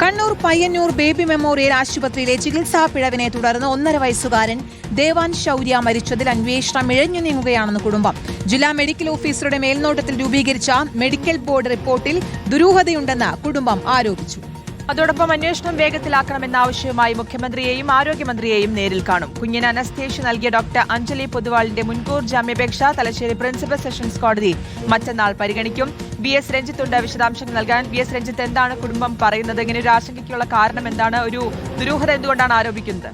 Kannur Payyanur baby memorial ആശുപത്രിയിലെ ചികിത്സാ പിഴവിനെ തുടർന്ന് 1.5 വയസ്സുകാരൻ ദേവാൻ ശൗര്യ മരിച്ചതിൽ അന്വേഷണം ഇഴഞ്ഞു നീങ്ങുകയാണെന്ന് കുടുംബം. ജില്ലാ മെഡിക്കൽ ഓഫീസറുടെ മേൽനോട്ടത്തിൽ രൂപീകരിച്ച മെഡിക്കൽ ബോർഡ് റിപ്പോർട്ടിൽ ദുരൂഹതയുണ്ടെന്ന് കുടുംബം ആരോപിച്ചു. അതോടൊപ്പം അന്വേഷണം വേഗത്തിലാക്കണമെന്ന ആവശ്യവുമായി മുഖ്യമന്ത്രിയെയും ആരോഗ്യമന്ത്രിയെയും നേരിൽ കാണും. കുഞ്ഞിന് അനസ്തേഷ്യ നൽകിയ ഡോക്ടർ അഞ്ജലി പൊതുവാളിന്റെ മുൻകൂർ ജാമ്യാപേക്ഷ തലശ്ശേരി പ്രിൻസിപ്പൽ സെഷൻസ് കോടതി മറ്റന്നാൾ പരിഗണിക്കും. VS രഞ്ജിത്തുണ്ട് വിശദാംശങ്ങൾ നൽകാൻ. VS രഞ്ജിത്ത്, എന്താണ് കുടുംബം പറയുന്നത്? ഇങ്ങനെ ഒരു ആശങ്കയ്ക്കുള്ള കാരണം എന്താണ്? ഒരു ദുരൂഹത എന്തുകൊണ്ടാണ് ആരോപിക്കുന്നത്?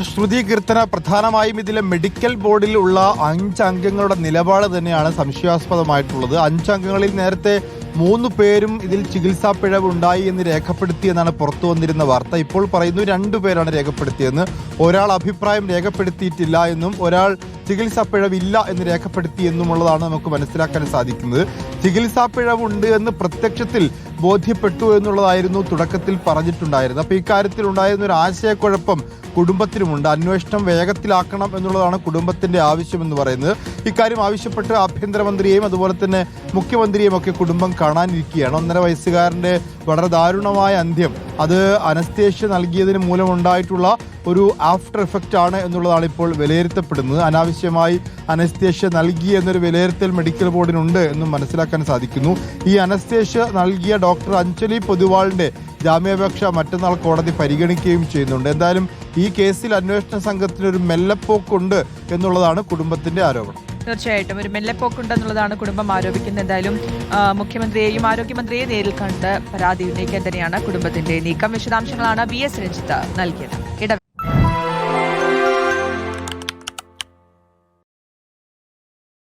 ശ്രുതി കീർത്തന, പ്രധാനമായും ഇതിലെ മെഡിക്കൽ ബോർഡിൽ ഉള്ള 5 അംഗങ്ങളുടെ നിലപാട് തന്നെയാണ് സംശയാസ്പദമായിട്ടുള്ളത്. 5 അംഗങ്ങളിൽ നേരത്തെ 3 പേരും ഇതിൽ ചികിത്സാ പിഴവ് ഉണ്ടായി എന്ന് രേഖപ്പെടുത്തിയെന്നാണ് പുറത്തു വന്നിരുന്ന വാർത്ത. ഇപ്പോൾ പറയുന്നു 2 പേരാണ് രേഖപ്പെടുത്തിയെന്ന്. ഒരാൾ അഭിപ്രായം രേഖപ്പെടുത്തിയിട്ടില്ല എന്നും ഒരാൾ ചികിത്സാ പിഴവില്ല എന്ന് രേഖപ്പെടുത്തി എന്നുമുള്ളതാണ് നമുക്ക് മനസ്സിലാക്കാൻ സാധിക്കുന്നത്. ചികിത്സാ പിഴവുണ്ട് എന്ന് പ്രത്യക്ഷത്തിൽ ബോധ്യപ്പെട്ടു എന്നുള്ളതായിരുന്നു തുടക്കത്തിൽ പറഞ്ഞിട്ടുണ്ടായിരുന്നത്. അപ്പോൾ ഇക്കാര്യത്തിൽ ഉണ്ടായിരുന്ന ഒരു ആശയക്കുഴപ്പം കുടുംബത്തിനുമുണ്ട്. അന്വേഷണം വേഗത്തിലാക്കണം എന്നുള്ളതാണ് കുടുംബത്തിന്റെ ആവശ്യമെന്ന് പറയുന്നത്. ഇക്കാര്യം ആവശ്യപ്പെട്ട് ആഭ്യന്തരമന്ത്രിയെയും അതുപോലെ തന്നെ മുഖ്യമന്ത്രിയെയും ഒക്കെ കുടുംബം കാണാനിരിക്കുകയാണ്. 1.5 വയസ്സുകാരന്റെ വളരെ ദാരുണമായ അന്ത്യം അത് അനസ്തേഷ്യ നൽകിയതിന് മൂലമുണ്ടായിട്ടുള്ള ഒരു ആഫ്റ്റർ എഫക്റ്റ് ആണ് എന്നുള്ളതാണ് ഇപ്പോൾ വിലയിരുത്തപ്പെടുന്നത്. അനാവശ്യമായി അനസ്തേഷ്യ നൽകി എന്നൊരു വിലയിരുത്തൽ മെഡിക്കൽ ബോർഡിനുണ്ട് എന്നും മനസ്സിലാക്കാൻ സാധിക്കുന്നു. ഈ അനസ്തേഷ്യ നൽകിയ ഡോക്ടർ അഞ്ജലി പൊതുവാളിന്റെ ജാമ്യാപേക്ഷ മറ്റന്നാൾ കോടതി പരിഗണിക്കുകയും ചെയ്യുന്നുണ്ട്. എന്തായാലും ഈ കേസിൽ അന്വേഷണ സംഘത്തിന് ഒരു മെല്ലെപ്പോക്കുണ്ട് എന്നുള്ളതാണ് കുടുംബത്തിന്റെ ആരോപണം. തീർച്ചയായിട്ടും ഒരു മെല്ലെപ്പോക്കുണ്ടെന്നുള്ളതാണ് കുടുംബം ആരോപിക്കുന്നത്. എന്തായാലും മുഖ്യമന്ത്രിയെയും ആരോഗ്യമന്ത്രിയെയും നേരിൽ കണ്ട് പരാതി ഉന്നയിക്കാൻ തന്നെയാണ് കുടുംബത്തിന്റെ നീക്കം. വിശദാംശങ്ങളാണ് VS രഞ്ജിത്ത് നൽകിയത്.